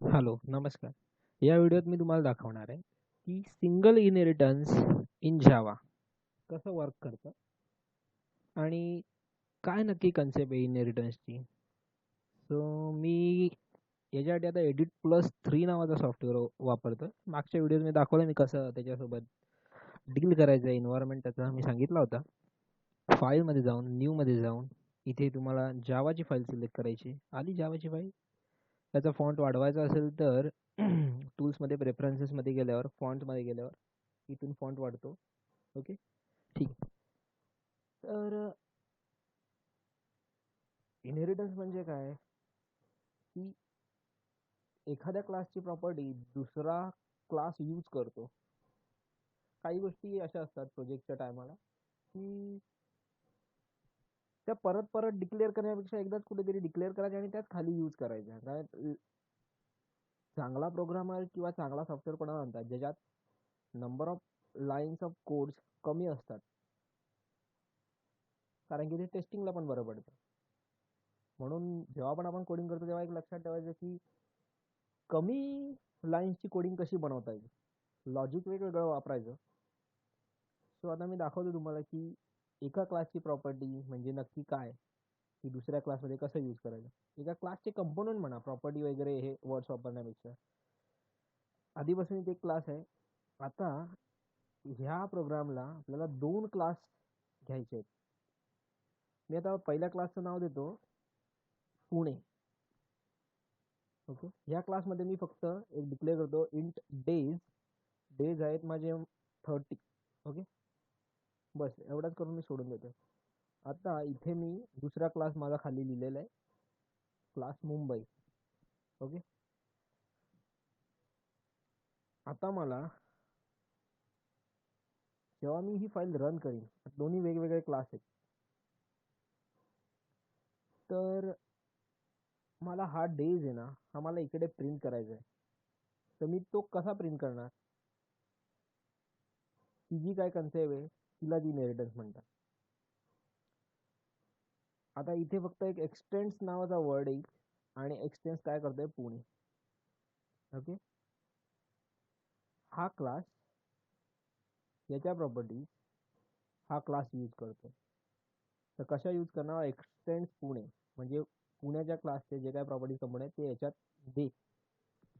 Hello, नमस्कार. या व्हिडिओत मी तुम्हाला दाखवणार आहे की सिंगल इनहेरिटन्स इन जावा कसं वर्क करतं आणि काय नक्की कन्सेप्ट आहे इनहेरिटन्सची. सो मी याच्यासाठी आता Edit+3 नावाचा सॉफ्टवेअर वापरतो. मागच्या व्हिडिओत मी दाखवलं मी कसं त्याच्यासोबत डील करायचं, एन्व्हायरमेंट त्याचा मी सांगितला होता. फाईलमध्ये जाऊन न्यूमध्ये जाऊन इथे तुम्हाला जावाची फाईल सिलेक्ट करायची. आली जावाची फाईल. त्याचा फॉन्ट वाढवायचा असेल तर टूल्समध्ये प्रेफरन्सेसमध्ये गेल्यावर फॉन्टमध्ये गेल्यावर इथून फॉन्ट वाढतो. ओके, ठीक. तर इनहेरिटन्स म्हणजे काय की एखाद्या क्लासची प्रॉपर्टी दुसरा क्लास यूज करतो. काही गोष्टी अशा असतात प्रोजेक्टच्या टायमाला की त्या परत परत डिक्लेअर करण्यापेक्षा एकदाच कुठेतरी डिक्लेअर करायच्या आणि त्याच खाली यूज करायच्या. काय चांगला प्रोग्रामर किंवा चांगला सॉफ्टवेअर कोणाला म्हणतात ज्याच्यात number of lines of codes कमी असतात, कारण की ते टेस्टिंगला पण बरं पडतं. म्हणून जेव्हा पण आपण कोडिंग करतो तेव्हा एक लक्षात ठेवायचं की कमी लाईन्सची कोडिंग कशी बनवता येईल, लॉजिक वेगवेगळं वापरायचं. सो आता मी दाखवतो तुम्हाला की एका क्लासची प्रॉपर्टी म्हणजे नक्की काय, की दुसऱ्या क्लासमध्ये कसं यूज करायचं. एका क्लासचे कंपोनंट म्हणा, प्रॉपर्टी वगैरे हे वर्ड्स वापरण्यापेक्षा आधीपासून इथे एक क्लास आहे. आता ह्या प्रोग्रामला आपल्याला 2 क्लास घ्यायचे आहेत. मी आता पहिल्या क्लासचं नाव देतो पुणे. ओके, ह्या क्लासमध्ये मी फक्त एक डिक्लेअर करतो इंट डेज. डेज आहेत माझे 30. ओके, बस एवढाच करून मी सोडून देतो. आता इथे मी दुसरा क्लास माझा खाली लिहिलेला आहे, क्लास मुंबई. ओके, आता मला जेव्हा मी ही फाईल रन करीन, दोन्ही वेगवेगळे क्लास आहेत, तर मला हा डेज आहे ना, हा मला इकडे प्रिंट करायचा आहे. तर मी तो कसा प्रिंट करणार, ती जी काय कन्सेप्ट आहे तिला ती इनहेरिटन्स म्हणतात. आता इथे फक्त एक एक्सटेन्स नावाचा वर्ड येईल आणि एक्सटेन्स काय करतोय, पुणे. ओके, हा क्लास याच्या प्रॉपर्टी हा क्लास यूज करतो. तर कशा यूज करणार, एक्सटेन्स पुणे म्हणजे पुण्याच्या क्लासचे जे काय प्रॉपर्टी कंपोनंट आहेत ते याच्यात दे.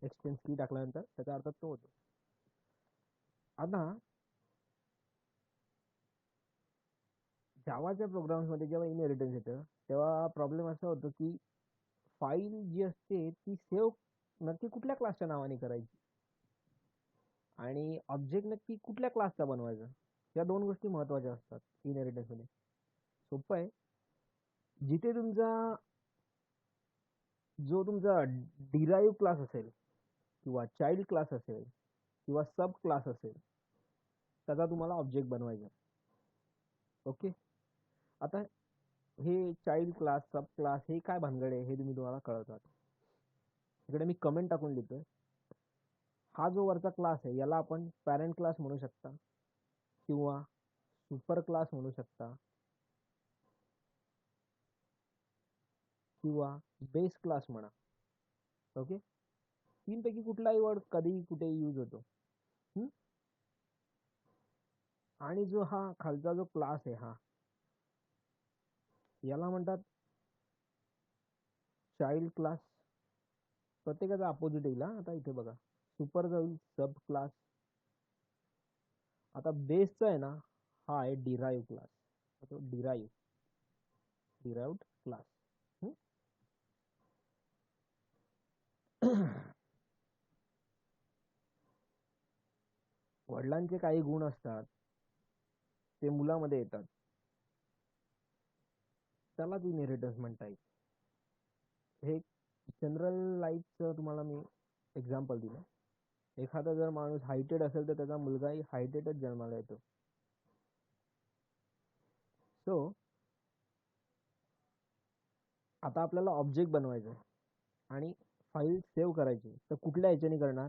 एक्सटेन्स की टाकल्यानंतर त्याचा अर्थ तो होतो. आता जावाच्या प्रोग्राम्समध्ये जेव्हा इनहेरिटन्स येतं तेव्हा प्रॉब्लेम असा होतो की फाईल जी असते ती सेव्ह नक्की कुठल्या क्लासच्या नावाने करायची आणि ऑब्जेक्ट नक्की कुठल्या क्लासचा बनवायचा, या दोन गोष्टी महत्वाच्या असतात इनहेरिटन्समध्ये. सोपं आहे. जिथे तुमचा जो तुमचा डिराईव्ह क्लास असेल किंवा चाइल्ड क्लास असेल किंवा सब क्लास असेल त्याचा तुम्हाला ऑब्जेक्ट बनवायचा. ओके, आता हे चाइल्ड क्लास सब क्लास हे काय भानगड आहे हे तुम्ही तुम्हाला कळवतात. इकडे मी कमेंट टाकून लिहितोय, हा जो वरचा क्लास आहे याला आपण पॅरेंट क्लास म्हणू शकता किंवा सुपर क्लास म्हणू शकता किंवा बेस क्लास म्हणा. ओके, तीन पैकी कुठलाही वर्ड कधी कुठे यूज होतो. आणि जो हा खालचा जो क्लास आहे हा याला म्हणतात चाइल्ड क्लास. प्रत्येकाचा अपोजिट येईल. आता इथे बघा, सुपर जाईल सब क्लास. आता बेसचा आहे ना, हा आहे डिराईव्ह क्लास. तो डिराईव्ड क्लास. वडिलांचे काही गुण असतात ते मुलामध्ये येतात, त्यालाच इनहेरिटन्स म्हणता येईल. हे जनरल लाईफचं तुम्हाला मी एक्झाम्पल दिलं. एखादा जर माणूस हायटेड असेल तर त्याचा मुलगाही हायटेडच जन्माला येतो. सो आता आपल्याला ऑब्जेक्ट बनवायचं आणि फाईल सेव्ह करायची, तर कुठल्या ह्याच्याने करणार,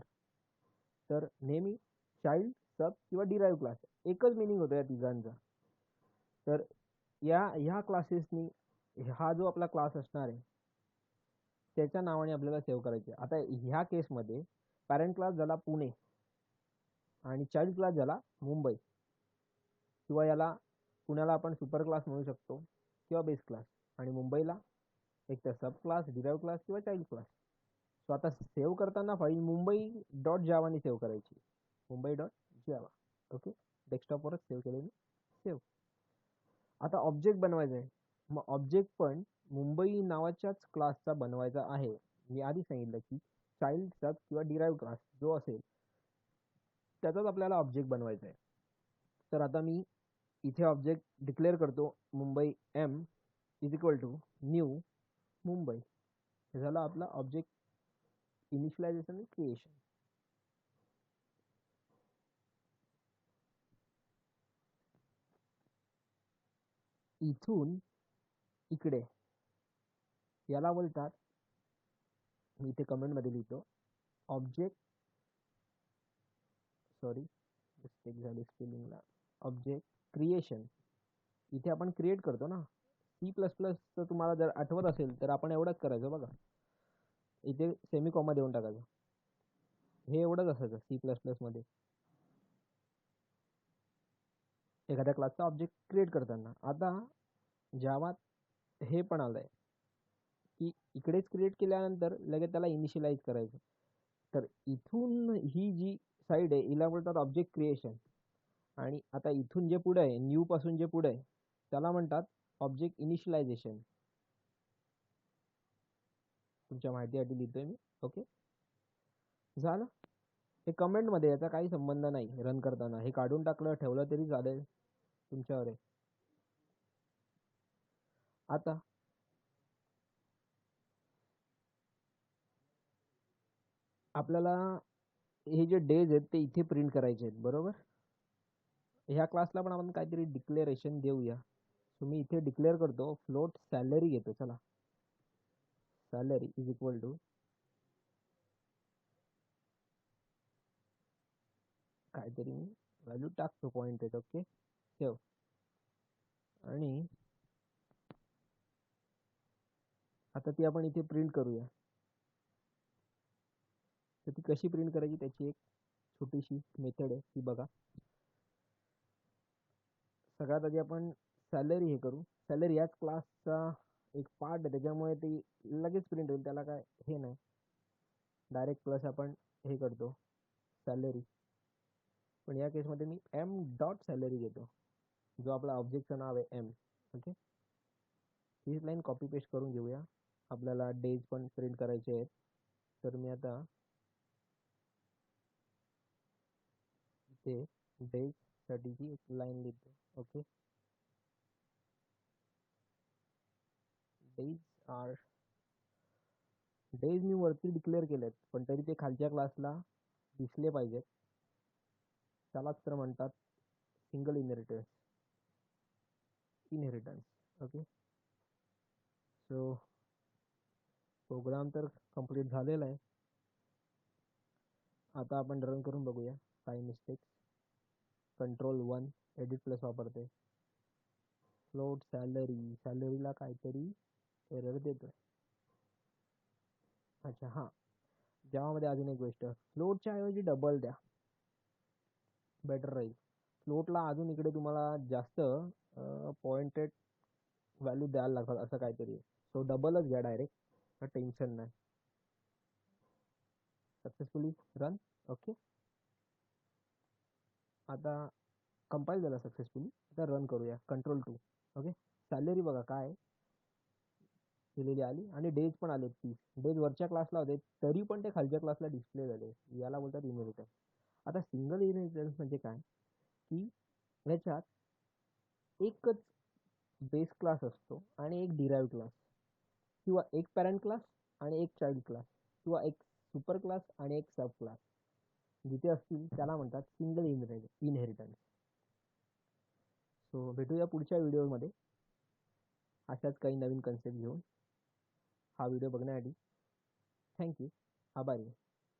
तर नेहमी चाइल्ड सब किंवा डिराईव्ह क्लास. एकच मिनिंग होतो या तिघांचा. तर ह्या क्लासेसनी हा जो आपला क्लास असणार आहे त्याच्या नावाने आपल्याला सेव्ह करायचे. आता ह्या केसमध्ये पॅरेंट क्लास झाला पुणे आणि चाइल्ड क्लास झाला मुंबई, किंवा याला पुण्याला आपण सुपर क्लास म्हणू शकतो किंवा बेस क्लास, आणि मुंबईला एक तर सब क्लास, डिराइव्ह क्लास किंवा चाइल्ड क्लास. सो आता सेव्ह करताना फाईल मुंबई डॉट जावाने सेव्ह करायची, मुंबई डॉट जावा. ओके, डेस्कटॉपवरच सेव्ह केलेली सेव्ह. आता ऑब्जेक्ट बनवायचा आहे. मग ऑब्जेक्ट पण मुंबई नावाच्याच क्लासचा बनवायचा आहे. मी आधी सांगितलं की चाइल्ड, सब किंवा डिराइव्ह क्लास जो असेल त्याचाच आपल्याला ऑब्जेक्ट बनवायचा आहे. तर आता मी इथे ऑब्जेक्ट डिक्लेअर करतो, Mumbai M is equal to new Mumbai. हे झालं आपला ऑब्जेक्ट इनिशियलायझेशन आणि क्रिएशन. इथून इकडे याला बोलतात, मी इथे कमेंटमध्ये लिहितो, ऑब्जेक्ट, सॉरी मिस्टेक झाली स्पेलिंगला, ऑब्जेक्ट क्रिएशन. इथे आपण क्रिएट करतो ना. C++चं तुम्हाला जर आठवत असेल तर आपण एवढंच करायचं बघा, इथे सेमिकॉमा देऊन टाकायचं. हे एवढंच असायचं C++ मध्ये एखाद्या क्लासचा ऑब्जेक्ट क्रिएट करताना. आता जावात हे पण आलंय की इकडेच क्रिएट केल्यानंतर लगेच त्याला इनिशियलाइज करायचं. तर इथून ही जी साईड आहे हिला बोलतात ऑब्जेक्ट क्रिएशन, आणि आता इथून जे पुढे आहे, न्यू पासून जे पुढे आहे त्याला म्हणतात ऑब्जेक्ट इनिशियलायझेशन. तुमच्या माहितीसाठी लिहितोय मी. ओके, झालं. हे कमेंट मध्ये, याचा काही संबंध नाही रन करताना. हे काढून टाकलं ठेवलं तरी चालेल, तुमच्यावर आहे. आता आपल्याला हे जे डेज आहेत ते इथे प्रिंट करायचे आहेत, बरोबर. ह्या क्लासला पण आपण काहीतरी डिक्लेरेशन देऊया. सो मी इथे डिक्लेअर करतो, फ्लोट सॅलरी घेतो. चला, सॅलरी इज इक्वल टू काहीतरी मी व्हॅल्यू टाकतो, पॉईंट आहे. Okay, save. आणि आता ती आपण इथे प्रिंट करूया. तर ती कशी प्रिंट करायची त्याची एक छोटीशी मेथड आहे, ती बघा. सगळ्यात आधी आपण सॅलरी हे करू. सॅलरी याच क्लासचा एक पार्ट आहे, त्याच्यामुळे ती लगेच प्रिंट होईल, त्याला काय हे नाही. डायरेक्ट प्लस आपण हे करतो सॅलरी, पण या केसमध्ये मी एम डॉट सॅलरी घेतो, जो आपला ऑब्जेक्टचं नाव आहे एम. ओके, ही लाईन कॉपी पेस्ट करून घेऊया. आपल्याला डेज पण प्रिंट करायचे आहेत, तर मी आता इथे डेज साठीची एक लाईन लिहितो. ओके, डेज आर, डेज मी वरती डिक्लेअर केलेत पण तरी ते खालच्या क्लासला दिसले पाहिजेत. त्यालाच तर म्हणतात single inheritance. Okay, so program तर कंप्लीट झालेला आहे. आता आपण रन करून बघूया काय मिस्टेक्स. Ctrl+1 एडिट प्लस वापरते. फ्लोट सॅलरी, सॅलरीला काहीतरी एरर देतोय. अच्छा, हां, जेव्हामध्ये अजून एक गोष्ट, फ्लोटच्या ऐवजी डबल द्या, बेटर राहील. फ्लोटला अजून इकडे तुम्हाला जास्त पॉइंटेड व्हॅल्यू द्यायला लागतात असं काहीतरी. सो डबलच घ्या डायरेक्ट, टेन्शन नाही. Successfully run. ओके, आता कंपाईल झाला सक्सेसफुली. आता रन करूया, Ctrl+2. ओके, सॅलरी बघा काय दिलेली आली, आणि डेज पण आले 30. डेज वरच्या क्लासला होते तरी पण ते खालच्या क्लासला डिस्प्ले झाले. याला बोलतात इनहेरिटन्स. आता सिंगल इनहेरिटन्स म्हणजे काय की याच्यात एकच बेस क्लास असतो आणि एक डिराइव्ह क्लास, किंवा एक पॅरेंट क्लास आणि एक चाइल्ड क्लास, किंवा एक सुपर क्लास आणि एक सब क्लास जिथे असतील त्याला म्हणतात सिंगल इनहेरिटन्स. सो भेटूया पुढच्या व्हिडिओमध्ये अशाच काही नवीन कन्सेप्ट घेऊन. हा व्हिडिओ बघण्यासाठी थँक्यू, आभारी.